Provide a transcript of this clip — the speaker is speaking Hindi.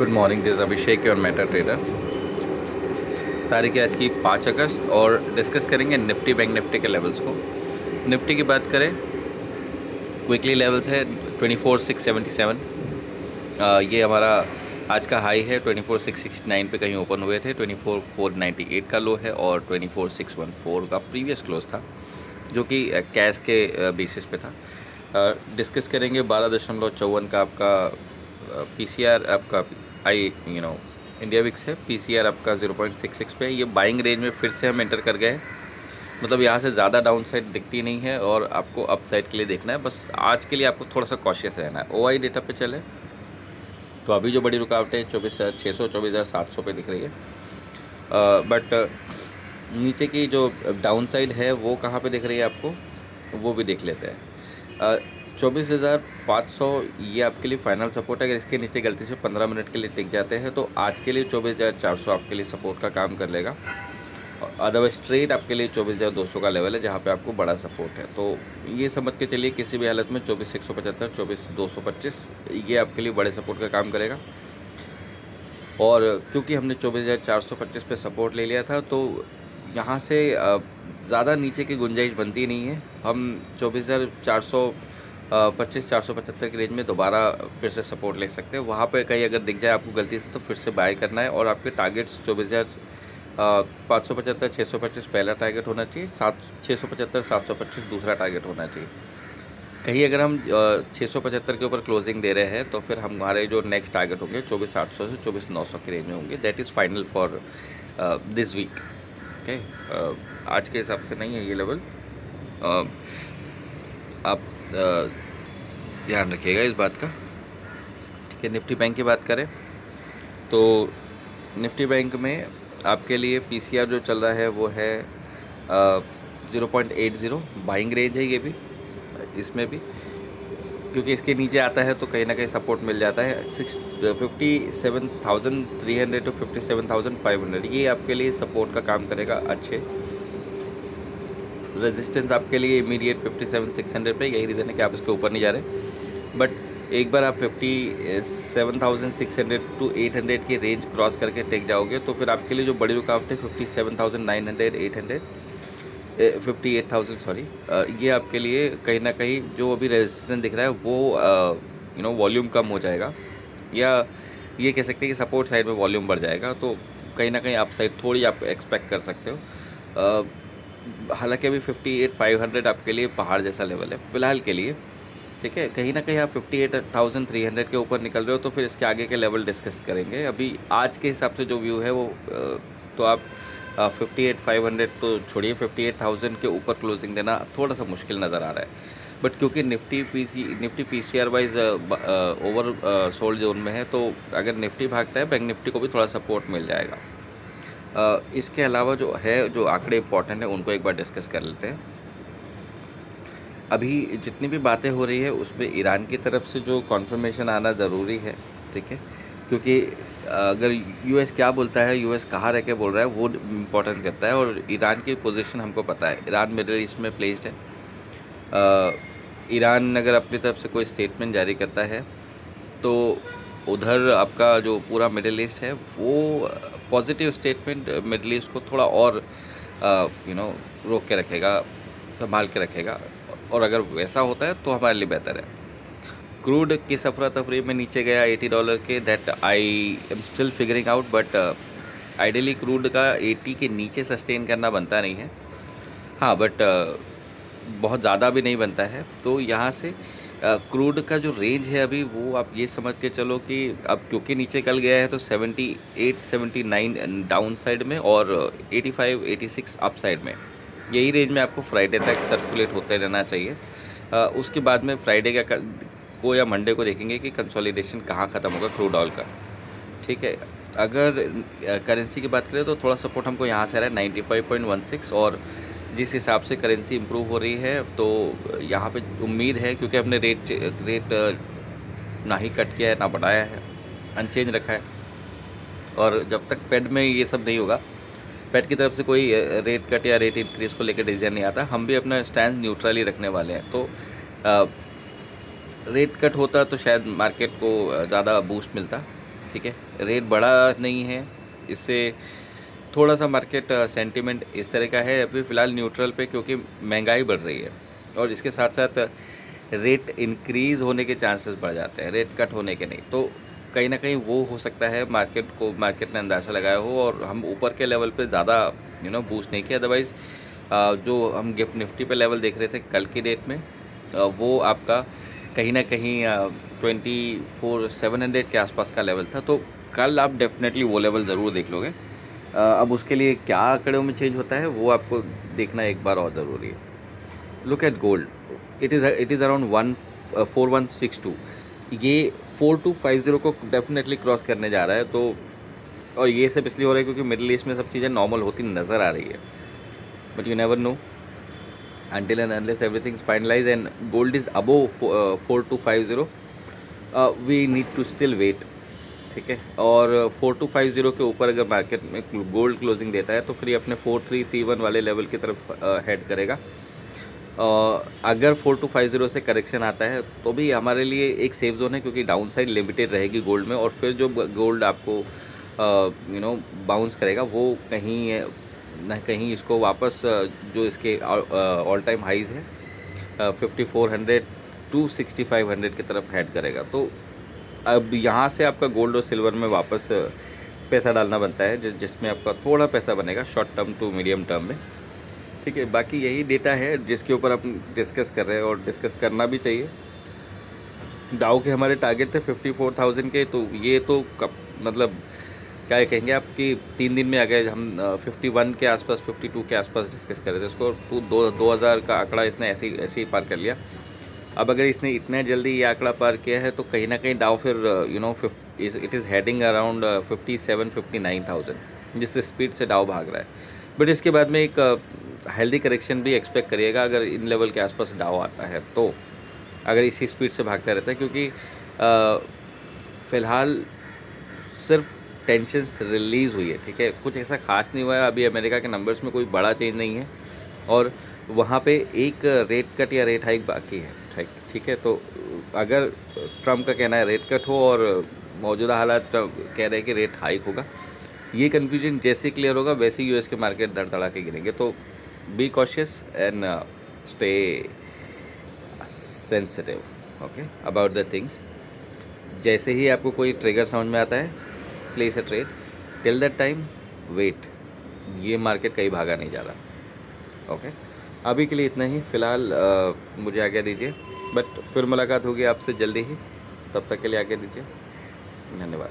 गुड मॉर्निंग, दिस अभिषेक और मेटा ट्रेडर। तारीख है आज की 5 अगस्त और डिस्कस करेंगे निफ्टी बैंक निफ्टी के लेवल्स को। निफ्टी की बात करें, क्विकली लेवल्स है 24,677। ये हमारा आज का हाई है। 24,669 पे कहीं ओपन हुए थे। 24,498 का लो है और 24,614 का प्रीवियस क्लोज था, जो कि कैश के बेसिस पे था। डिस्कस करेंगे 12.54 का आपका पीसीआर, आपका इंडिया विक्स है। पीसीआर आपका 0.66 पे है। ये बाइंग रेंज में फिर से हम एंटर कर गए हैं। मतलब यहाँ से ज़्यादा डाउन साइड दिखती नहीं है और आपको अप साइड के लिए देखना है। बस आज के लिए आपको थोड़ा सा कॉशियस रहना है। ओआई डेटा पे चले तो अभी जो बड़ी रुकावटें 24,600 24,700 पे दिख रही है। बट नीचे की जो डाउन साइड है वो कहाँ पे दिख रही है आपको, वो भी देख लेते हैं। 24,500 ये आपके लिए फाइनल सपोर्ट है। अगर इसके नीचे गलती से 15 मिनट के लिए टिक जाते हैं तो आज के लिए 24,400 आपके लिए सपोर्ट का काम कर लेगा। अदरवाइज स्ट्रेट आपके लिए 24,200 का लेवल है, जहाँ पे आपको बड़ा सपोर्ट है। तो ये समझ के चलिए किसी भी हालत में 24,175 24,225 ये आपके लिए बड़े सपोर्ट का काम करेगा। और क्योंकि हमने 24,425 पे सपोर्ट ले लिया था तो यहाँ से ज़्यादा नीचे की गुंजाइश बनती नहीं है। हम 24,425 की रेंज में दोबारा फिर से सपोर्ट ले सकते हैं। वहाँ पे कहीं अगर दिख जाए आपको गलती से तो फिर से बाय करना है। और आपके टारगेट्स 24,575 625 पहला टारगेट होना चाहिए, 675 725 दूसरा टारगेट होना चाहिए। कहीं अगर हम 675 के ऊपर क्लोजिंग दे रहे हैं तो फिर हमारे जो नेक्स्ट टारगेट होंगे 24,800 से 24,900 की रेंज में होंगे। That is final for this week. Okay, आज के हिसाब से नहीं है ये लेवल। आप ध्यान रखिएगा इस बात का। ठीक है, निफ्टी बैंक की बात करें तो निफ्टी बैंक में आपके लिए पीसीआर जो चल रहा है वो है 0.80। बाइंग रेंज है ये भी, इसमें भी क्योंकि इसके नीचे आता है तो कहीं ना कहीं सपोर्ट मिल जाता है। 57,300 टू 57,500 ये आपके लिए सपोर्ट का काम करेगा। अच्छे रेजिस्टेंस आपके लिए इमीडिएट 57,600 पे, यही रीज़न है कि आप इसके ऊपर नहीं जा रहे। बट एक बार आप 57,600 टू 800 की रेंज क्रॉस करके टेक जाओगे तो फिर आपके लिए जो बड़ी रुकावट है 57,900 800 58,000 सॉरी, ये आपके लिए कहीं ना कहीं जो अभी रेजिस्टेंस दिख रहा है वो वॉल्यूम कम हो जाएगा, या ये कह सकते हैं कि सपोर्ट साइड में वॉल्यूम बढ़ जाएगा। तो कहीं ना कहीं आप साइड थोड़ी आप एक्सपेक्ट कर सकते हो। हालांकि अभी 58,500 आपके लिए पहाड़ जैसा लेवल है फिलहाल के लिए। ठीक है, कहीं ना कहीं आप 58,300 के ऊपर निकल रहे हो तो फिर इसके आगे के लेवल डिस्कस करेंगे। अभी आज के हिसाब से जो व्यू है वो तो आप 58,500 तो छोड़िए, 58,000 के ऊपर क्लोजिंग देना थोड़ा सा मुश्किल नज़र आ रहा है। बट क्योंकि Nifty PCR wise over sold zone में है तो अगर निफ्टी भागता है बैंक निफ्टी को भी थोड़ा सपोर्ट मिल जाएगा। इसके अलावा जो आंकड़े इंपॉर्टेंट हैं उनको एक बार डिस्कस कर लेते हैं। अभी जितनी भी बातें हो रही है उसमें ईरान की तरफ से जो कॉन्फर्मेशन आना ज़रूरी है। ठीक है, क्योंकि अगर यूएस क्या बोलता है, यूएस कहाँ रह के बोल रहा है, वो इम्पोर्टेंट करता है। और ईरान की पोजीशन हमको पता है, ईरान मिडिल ईस्ट में प्लेस्ड है। ईरान अगर अपनी तरफ से कोई स्टेटमेंट जारी करता है तो उधर आपका जो पूरा मिडिल ईस्ट है वो पॉजिटिव स्टेटमेंट मिडिल ईस्ट को थोड़ा और रोक के रखेगा, संभाल के रखेगा। और अगर वैसा होता है तो हमारे लिए बेहतर है। क्रूड की अफरा तफरी में नीचे गया $80 के, that I am still figuring out. But ideally crude का 80 के नीचे सस्टेन करना बनता नहीं है। हाँ, बट बहुत ज़्यादा भी नहीं बनता है। तो यहाँ से क्रूड का जो रेंज है अभी वो आप ये समझ के चलो कि अब क्योंकि नीचे कल गया है तो 78 79 डाउन साइड में और 85 86 अप साइड में, यही रेंज में आपको फ्राइडे तक सर्कुलेट होते रहना चाहिए। उसके बाद में फ्राइडे को या मंडे को देखेंगे कि कंसोलिडेशन कहाँ ख़त्म होगा क्रूड ऑयल का। ठीक है, अगर करेंसी की बात करें तो थोड़ा सपोर्ट हमको यहाँ से आ रहा है 95.16। और जिस हिसाब से करेंसी इंप्रूव हो रही है तो यहाँ पे उम्मीद है, क्योंकि हमने रेट ना ही कट किया है ना बढ़ाया है, अनचेंज रखा है। और जब तक फेड में ये सब नहीं होगा, फेड की तरफ से कोई रेट कट या रेट इंक्रीज़ को लेकर डिसीजन नहीं आता, हम भी अपना स्टैंड न्यूट्रल ही रखने वाले हैं। तो रेट कट होता तो शायद मार्केट को ज़्यादा बूस्ट मिलता, ठीक है, रेट बड़ा नहीं है, इससे थोड़ा सा मार्केट सेंटिमेंट इस तरह का है अभी फ़िलहाल न्यूट्रल पे, क्योंकि महंगाई बढ़ रही है और इसके साथ साथ रेट इंक्रीज़ होने के चांसेस बढ़ जाते हैं, रेट कट होने के नहीं। तो कहीं ना कहीं वो हो सकता है मार्केट ने अंदाज़ा लगाया हो और हम ऊपर के लेवल पे ज़्यादा बूस्ट नहीं किया। अदरवाइज़ जो हम गिफ्ट निफ्टी पे लेवल देख रहे थे कल की डेट में, वो आपका कहीं ना कहीं 24,700 के आसपास का लेवल था। तो कल आप डेफिनेटली वो लेवल ज़रूर देख लोगे। अब उसके लिए क्या आंकड़ों में चेंज होता है वो आपको देखना एक बार और ज़रूरी है। Look at gold, it is around 4162, ये 4250 को डेफिनेटली क्रॉस करने जा रहा है। तो और ये सब इसलिए हो रहा है क्योंकि मिडिल ईस्ट में सब चीज़ें नॉर्मल होती नज़र आ रही है, but you never know until and unless everything is finalized and gold is above 4250, we need to still wait, ठीक है। और 4250 के ऊपर अगर मार्केट में गोल्ड क्लोजिंग देता है तो फिर ये अपने 4331 वाले लेवल की तरफ हेड करेगा। अगर 4250 से करेक्शन आता है तो भी हमारे लिए एक सेफ जोन है, क्योंकि डाउन साइड लिमिटेड रहेगी गोल्ड में, और फिर जो गोल्ड आपको बाउंस करेगा वो कहीं ना कहीं इसको वापस जो इसके ऑल टाइम हाइज है 5400 टू 6500 की तरफ हेड करेगा। तो अब यहाँ से आपका गोल्ड और सिल्वर में वापस पैसा डालना बनता है, जिसमें आपका थोड़ा पैसा बनेगा short term to medium term में, ठीक है। बाकी यही डेटा है जिसके ऊपर आप डिस्कस कर रहे हैं और डिस्कस करना भी चाहिए। डाउ के हमारे टारगेट थे 54,000 के, तो ये तो मतलब क्या कहेंगे आपकी 3 दिन में आ गए। हम 51 के आसपास 52 के आसपास डिस्कस कर रहे थे उसको, 2000 का आंकड़ा इसने ऐसे ही पार कर लिया। अब अगर इसने इतने जल्दी ये आंकड़ा पार किया है तो कहीं ना कहीं डाउ फिर इट इज़ हेडिंग अराउंड 57-59,000, जिस स्पीड से डाउ भाग रहा है। बट इसके बाद में एक हेल्दी करेक्शन भी एक्सपेक्ट करिएगा अगर इन लेवल के आसपास डाउ आता है तो, अगर इसी स्पीड से भागता रहता है, क्योंकि फ़िलहाल सिर्फ टेंशन रिलीज़ हुई है, ठीक है। कुछ ऐसा खास नहीं हुआ है अभी, अमेरिका के नंबर्स में कोई बड़ा चेंज नहीं है और वहाँ पे एक रेट कट या रेट हाइक बाकी है, ठीक है। तो अगर ट्रम्प का कहना है रेट कट हो और मौजूदा हालात कह रहे हैं कि रेट हाइक होगा, ये कन्फ्यूजन जैसे क्लियर होगा वैसे ही यूएस के मार्केट धड़धड़ा के गिरेंगे। तो be cautious and stay sensitive, okay, about the things. जैसे ही आपको कोई ट्रिगर समझ में आता है, place a trade, till that time wait, ये मार्केट कहीं भागा नहीं जा रहा, ओके। अभी के लिए इतना ही फ़िलहाल, मुझे आज्ञा दीजिए, बट फिर मुलाकात होगी आपसे जल्दी ही, तब तक के लिए आज्ञा दीजिए, धन्यवाद।